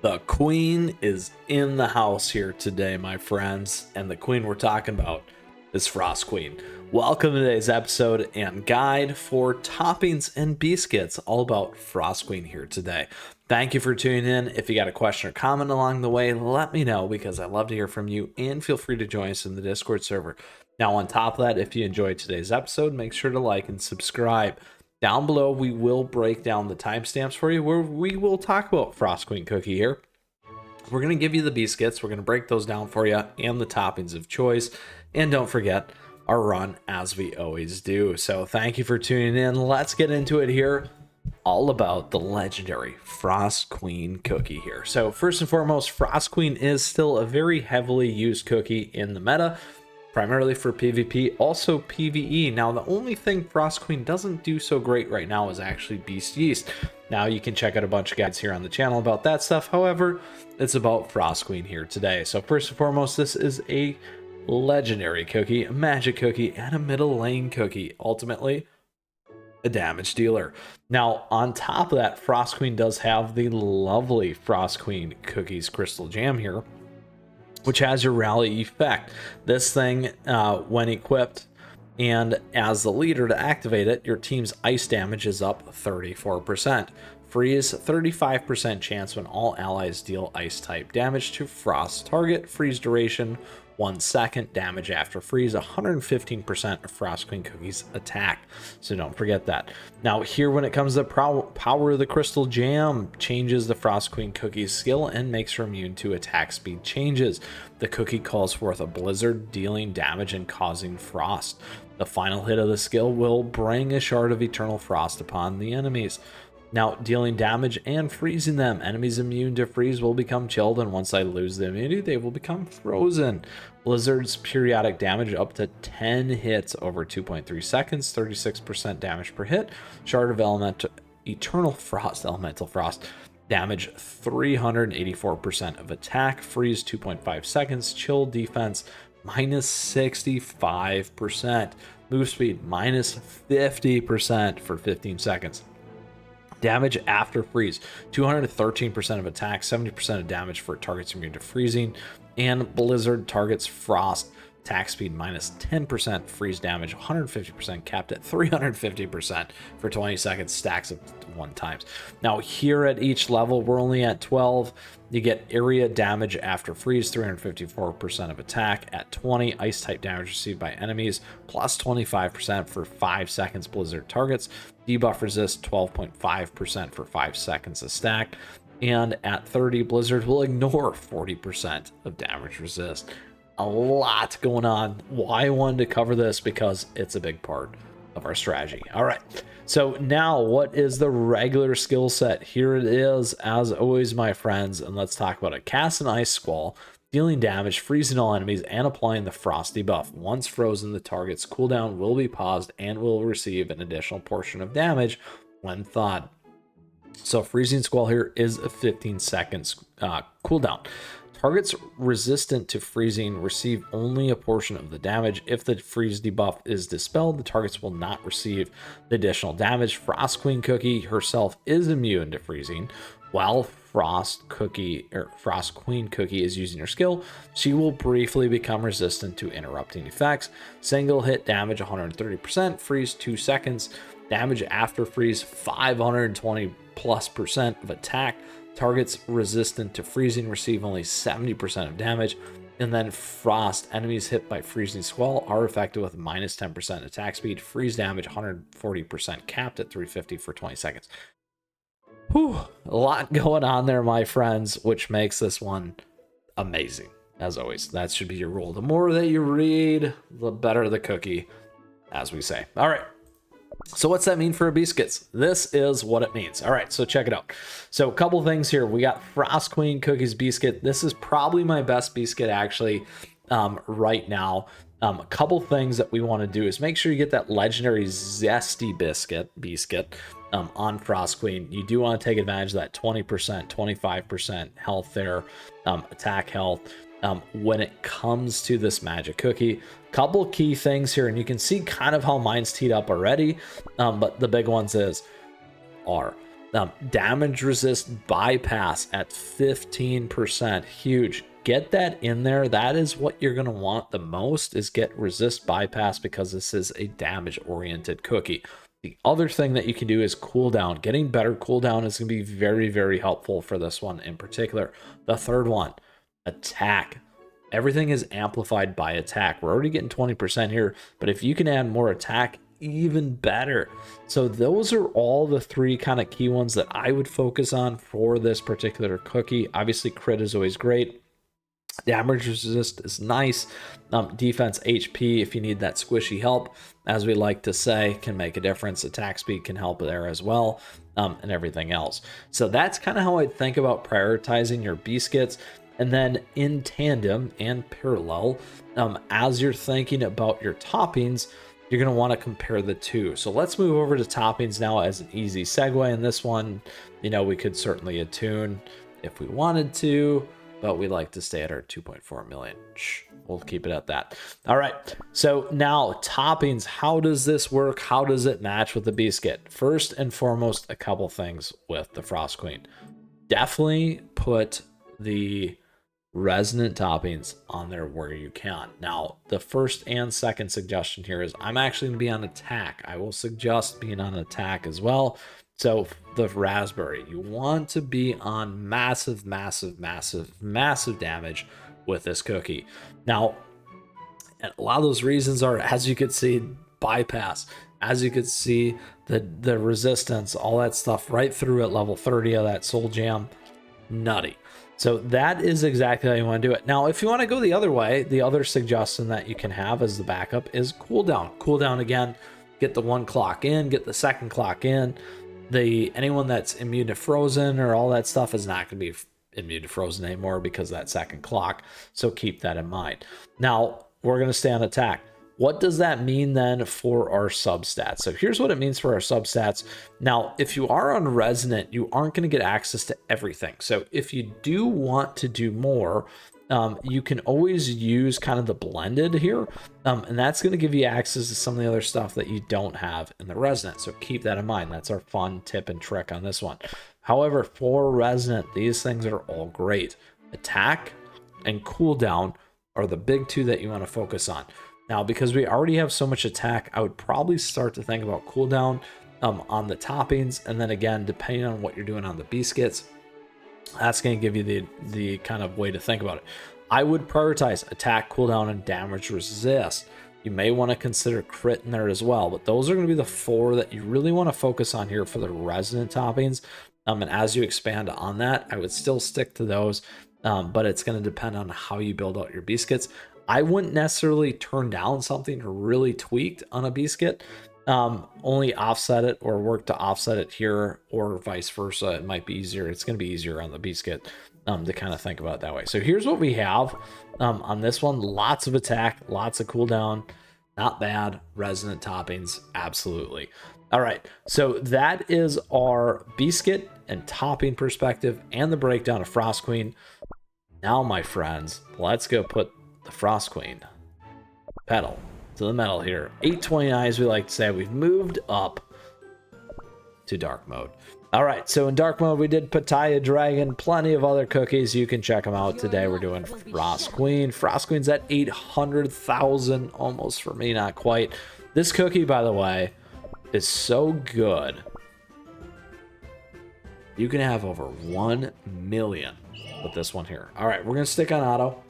The queen is in the house here today, my friends, and the queen we're talking about is Frost Queen. Welcome to today's episode and guide for toppings and biscuits, all about Frost Queen here today. Thank you for tuning in. If you got a question or comment along the way, let me know because I love to hear from you, and feel free to join us in the Discord server. Now, on top of that, if you enjoyed today's episode, make sure to like and subscribe. Down below, we will break down the timestamps for you where we will talk about Frost Queen Cookie here. We're going to give you the biscuits. We're going to break those down for you and the toppings of choice. And don't forget our run as we always do. So thank you for tuning in. Let's get into it here. All about the legendary Frost Queen cookie here. So first and foremost, Frost Queen is still a very heavily used cookie in the meta, primarily for PvP, also PvE. Now, the only thing Frost Queen doesn't do so great right now is actually Beast Yeast. Now, you can check out a bunch of guides here on the channel about that stuff. However, it's about Frost Queen here today. So first and foremost, this is a legendary cookie, a magic cookie, and a middle lane cookie. Ultimately, a damage dealer. Now, on top of that, Frost Queen does have the lovely Frost Queen Cookies Crystal Jam here, which has your rally effect. This thing, when equipped and as the leader to activate it, your team's ice damage is up 34%. Freeze, 35% chance when all allies deal ice type damage to frost target. Freeze duration, 1 second. Damage after freeze, 115% of Frost Queen Cookie's attack. So don't forget that. Now here, when it comes to power of the Crystal Jam, changes the Frost Queen Cookie's skill and makes her immune to attack speed changes. The cookie calls forth a blizzard, dealing damage and causing frost. The final hit of the skill will bring a shard of eternal frost upon the enemies. Now, dealing damage and freezing them. Enemies immune to freeze will become chilled, and once I lose the immunity, they will become frozen. Blizzard's periodic damage up to 10 hits over 2.3 seconds, 36% damage per hit. Shard of Eternal Frost, Elemental Frost, damage 384% of attack, freeze 2.5 seconds, chill defense minus 65%, move speed minus 50% for 15 seconds. Damage after freeze, 213% of attack, 70% of damage for targets immune to freezing, and blizzard targets frost. Attack speed minus 10%, freeze damage 150%, capped at 350% for 20 seconds, stacks up to 1 times. Now here at each level, we're only at 12. You get area damage after freeze, 354% of attack. At 20, ice type damage received by enemies, plus 25% for 5 seconds blizzard targets. Debuff resist, 12.5% for 5 seconds a stack. And at 30, blizzard will ignore 40% of damage resist. A lot going on. Why I wanted to cover this? Because it's a big part of our strategy. All right, so now what is the regular skill set? Here it is, as always, my friends, and let's talk about it. Cast an Ice Squall, dealing damage, freezing all enemies, and applying the Frosty buff. Once frozen, the target's cooldown will be paused and will receive an additional portion of damage when thawed. So Freezing Squall here is a 15 seconds cooldown. Targets resistant to freezing receive only a portion of the damage. If the freeze debuff is dispelled, the targets will not receive the additional damage. Frost Queen Cookie herself is immune to freezing. While Frost Queen Cookie is using her skill, she will briefly become resistant to interrupting effects. Single hit damage 130%, freeze 2 seconds. Damage after freeze 520+% of attack. Targets resistant to freezing receive only 70% of damage. And then frost, enemies hit by Freezing Squall are affected with minus 10% attack speed. Freeze damage 140%, capped at 350 for 20 seconds. Whew, a lot going on there, my friends, which makes this one amazing. As always, that should be your rule. The more that you read, the better the cookie, as we say. All right. So what's that mean for Beascuits? This is what it means. All right, so check it out. So a couple things here. We got Frost Queen Cookies Beascuit. This is probably my best Beascuit actually right now. A couple things that we want to do is make sure you get that legendary zesty Beascuit on Frost Queen. You do want to take advantage of that 20%, 25% health there, attack health. When it comes to this magic cookie, couple key things here, and you can see kind of how mine's teed up already, but the big ones are Damage resist bypass at 15%. Huge. Get that in there. That is what you're going to want the most, is get resist bypass, because this is a damage oriented cookie. The other thing that you can do is cooldown. Getting better cooldown is going to be very, very helpful for this one in particular. The third one, attack. Everything is amplified by attack. We're already getting 20% here, but if you can add more attack, even better. So those are all the three kind of key ones that I would focus on for this particular cookie. Obviously, crit is always great. Damage resist is nice. Defense HP, if you need that squishy help, as we like to say, can make a difference. Attack speed can help there as well, and everything else. So that's kind of how I think about prioritizing your Beascuits. And then in tandem and parallel, as you're thinking about your toppings, you're going to want to compare the two. So let's move over to toppings now as an easy segue. In this one, you know, we could certainly attune if we wanted to, but we like to stay at our 2.4 million. We'll keep it at that. All right. So now toppings, how does this work? How does it match with the Beascuit? First and foremost, a couple things with the Frost Queen. Definitely put the Resonant toppings on there where you can. Now, the first and second suggestion here is I'm actually going to be on attack. I will suggest being on attack as well. So the raspberry, you want to be on massive, massive, massive, massive damage with this cookie. Now, and a lot of those reasons are, as you could see, bypass. As you could see, the resistance, all that stuff right through at level 30 of that soul jam. Nutty. So that is exactly how you want to do it. Now, if you want to go the other way, the other suggestion that you can have as the backup is cooldown. Cooldown again, get the one clock in, get the second clock in. Anyone that's immune to frozen or all that stuff is not going to be immune to frozen anymore because of that second clock. So keep that in mind. Now, we're going to stay on attack. What does that mean then for our substats? So here's what it means for our substats. Now, if you are on Resonant, you aren't going to get access to everything. So if you do want to do more, you can always use kind of the blended here. And that's going to give you access to some of the other stuff that you don't have in the Resonant. So keep that in mind. That's our fun tip and trick on this one. However, for Resonant, these things are all great. Attack and cooldown are the big two that you want to focus on. Now, because we already have so much attack, I would probably start to think about cooldown on the toppings. And then again, depending on what you're doing on the Beascuits, that's going to give you the kind of way to think about it. I would prioritize attack, cooldown, and damage resist. You may want to consider crit in there as well, but those are going to be the four that you really want to focus on here for the Resonant toppings. And as you expand on that, I would still stick to those, but it's going to depend on how you build out your Beascuits. I wouldn't necessarily turn down something really tweaked on a Beascuit. Only offset it or work to offset it here, or vice versa. It might be easier. It's going to be easier on the Beascuit to kind of think about it that way. So here's what we have on this one. Lots of attack, lots of cooldown. Not bad. Resonant toppings, absolutely. All right, so that is our Beascuit and topping perspective and the breakdown of Frost Queen. Now, my friends, let's go put the Frost Queen pedal to the metal here. 829, as we like to say. We've moved up to dark mode. All right, so in dark mode, we did Pattaya Dragon, plenty of other cookies. You can check them out today. We're doing Frost Queen. Frost Queen's at 800,000, almost for me, not quite. This cookie, by the way, is so good. You can have over 1 million with this one here. All right, we're going to stick on auto.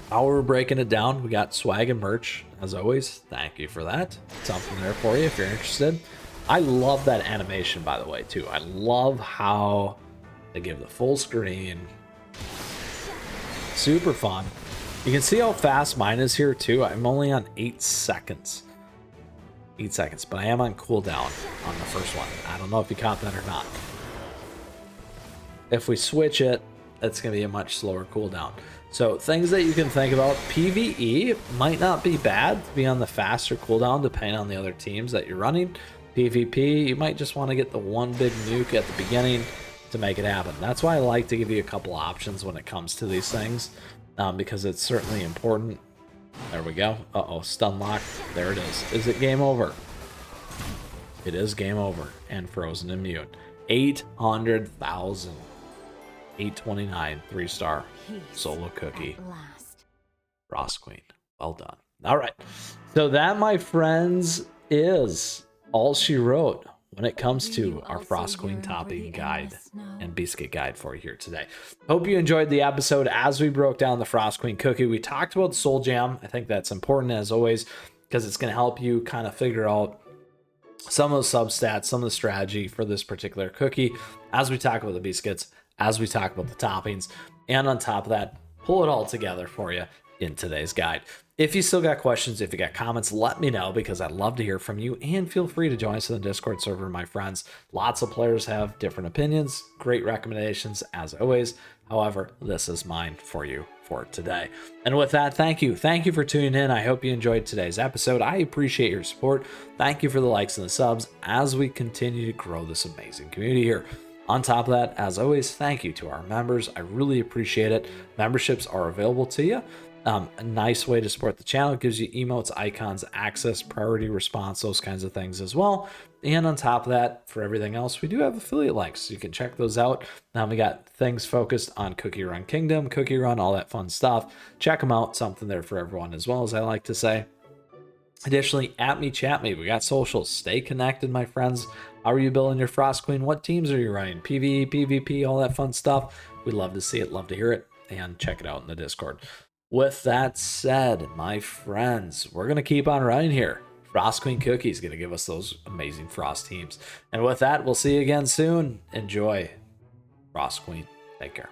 How we're breaking it down, we got swag and merch, as always. Thank you for that. Something there for you if you're interested. I love that animation, by the way, too. I love how they give the full screen. Super fun. You can see how fast mine is here, too. I'm only on 8 seconds. 8 seconds, but I am on cooldown on the first one. I don't know if you caught that or not. If we switch it, it's going to be a much slower cooldown. So things that you can think about, PVE might not be bad to be on the faster cooldown depending on the other teams that you're running. PvP, you might just want to get the one big nuke at the beginning to make it happen. That's why I like to give you a couple options when it comes to these things, because it's certainly important. There we go. Uh-oh, stun lock. There it is. Is it game over? It is game over and frozen immune. 800,000. 829, 3-star solo cookie. Frost Queen. Well done. All right. So that, my friends, is all she wrote when it comes to our Frost Queen topping guide and Beascuit guide for you here today. Hope you enjoyed the episode as we broke down the Frost Queen cookie. We talked about Soul Jam. I think that's important as always because it's going to help you kind of figure out some of the substats, some of the strategy for this particular cookie as we talk about the Beascuits, as we talk about the toppings, and on top of that, pull it all together for you in today's guide. If you still got questions, if you got comments, let me know because I'd love to hear from you, and feel free to join us in the Discord server, my friends. Lots of players have different opinions, great recommendations as always. However, this is mine for you for today. And with that, thank you. Thank you for tuning in. I hope you enjoyed today's episode. I appreciate your support. Thank you for the likes and the subs as we continue to grow this amazing community here. On top of that, as always, thank you to our members. I really appreciate it. Memberships are available to you. A nice way to support the channel. It gives you emotes, icons, access, priority response, those kinds of things as well. And on top of that, for everything else, we do have affiliate links. So you can check those out. We got things focused on CookieRun Kingdom, CookieRun, all that fun stuff. Check them out. Something there for everyone as well, as I like to say. Additionally, at me, chat me. We got socials. Stay connected, my friends. How are you building your Frost Queen? What teams are you running? PVE, PVP, all that fun stuff. We'd love to see it, love to hear it, and check it out in the Discord. With that said, my friends, we're going to keep on running here. Frost Queen Cookie is going to give us those amazing Frost teams. And with that, we'll see you again soon. Enjoy. Frost Queen. Take care.